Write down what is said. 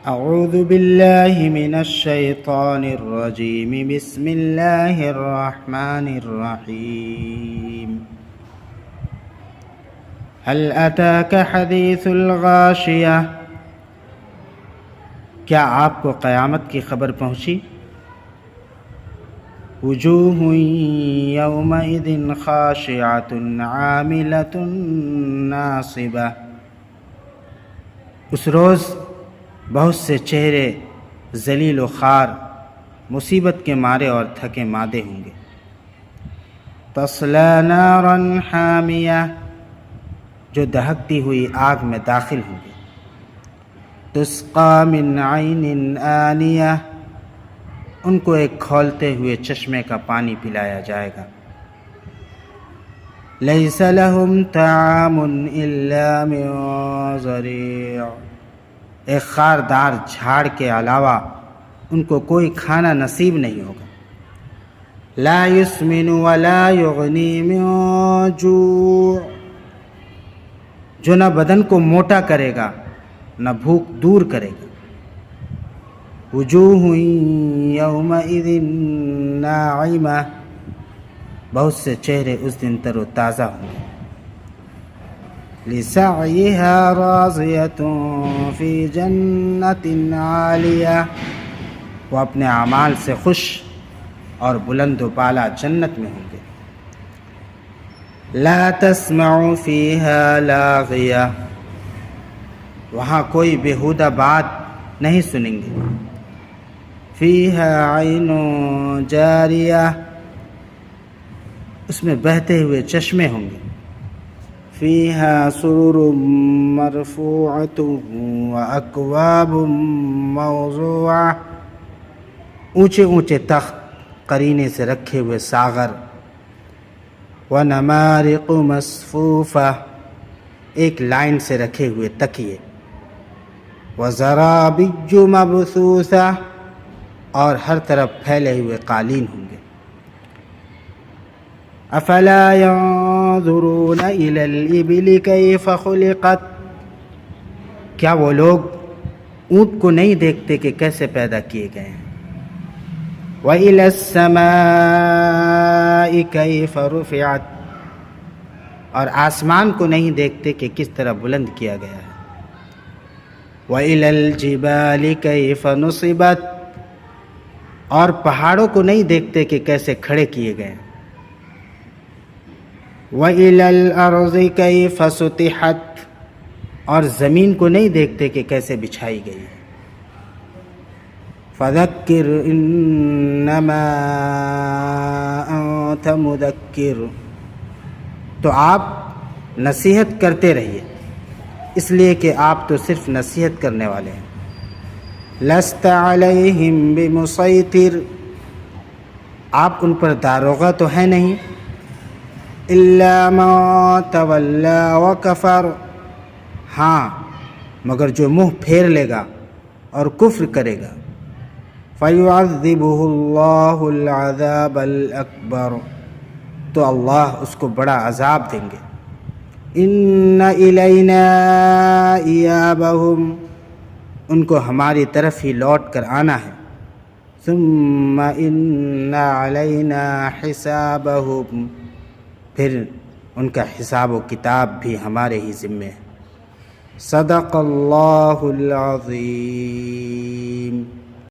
اعوذ باللہ من الشیطان الرجیم بسم اللہ الرحمن الرحیم هل اتاک حدیث الغاشیہ، کیا آپ کو قیامت کی خبر پہنچی؟ وجوہ یومئذ خاشعۃ عاملۃ ناصبہ، اس روز بہت سے چہرے ذلیل و خوار، مصیبت کے مارے اور تھکے مادے ہوں گے۔ تصلی نارا حامیہ، جو دہکتی ہوئی آگ میں داخل ہوں گے۔ تسقی من عین آنیہ، ان کو ایک کھولتے ہوئے چشمے کا پانی پلایا جائے گا۔ لیس لہم طعام الا من ضریع، ایک خاردار جھاڑ کے علاوہ ان کو کوئی کھانا نصیب نہیں ہوگا۔ لا یسمن ولا یغنی من جوع، جو نہ بدن کو موٹا کرے گا نہ بھوک دور کرے گا۔ وجوہ یومئذ ناعمہ، بہت سے چہرے اس دن تر و تازہ ہوں گے۔ لسعیها راضیۃ فی جنۃ عالیہ، وہ اپنے اعمال سے خوش اور بلند و بالا جنت میں ہوں گے۔ لا تسمع فیہا لاغیہ، وہاں کوئی بیہودہ بات نہیں سنیں گے۔ فیہا عین جاریہ، اس میں بہتے ہوئے چشمے ہوں گے۔ فیہا سرر مرفوعۃ واکواب موضوعہ، اونچے اونچے تخت، قرینے سے رکھے ہوئے ساغر۔ ونمارق مصفوفہ، ایک لائن سے رکھے ہوئے تکیے۔ وزرابی مبثوثہ، اور ہر طرف پھیلے ہوئے قالین ہوں گے۔ افلا ينظرون الى الابل كيف خلقت، کیا وہ لوگ اونٹ کو نہیں دیکھتے کہ کیسے پیدا کیے گئے ہیں۔ وَإِلَى السَّمَاءِ كَيْفَ رُفِعَتْ، اور آسمان کو نہیں دیکھتے کہ کس طرح بلند کیا گیا ہے۔ وَإِلَى الْجِبَالِ كَيْفَ نُصِبَتْ، اور پہاڑوں کو نہیں دیکھتے کہ کیسے کھڑے کیے گئے ہیں۔ وَإِلَى الْأَرْضِ كَيْفَ سُطِحَتْ، اور زمین کو نہیں دیکھتے کہ کیسے بچھائی گئی ہے۔ فَذَكِّرْ إِنَّمَا أَنْتَ مُذَكِّرٌ، تو آپ نصیحت کرتے رہیے، اس لیے کہ آپ تو صرف نصیحت کرنے والے ہیں۔ لَسْتَ عَلَيْهِمْ بِمُصَيْطِرٍ، آپ ان پر داروغہ تو ہے نہیں۔ إِلَّا مَن تَوَلَّىٰ وَكَفَرَ، ہاں مگر جو منہ پھیر لے گا اور کفر کرے گا۔ فَيُعَذِّبُهُ اللَّهُ الْعَذَابَ الْأَكْبَرَ، تو اللہ اس کو بڑا عذاب دیں گے۔ إِنَّ إِلَيْنَا إِيَابَهُمْ، ان کو ہماری طرف ہی لوٹ کر آنا ہے۔ ثُمَّ إِنَّ عَلَيْنَا حِسَابَهُمْ، پھر ان کا حساب و کتاب بھی ہمارے ہی ذمے ہے۔ صدق اللہ العظیم۔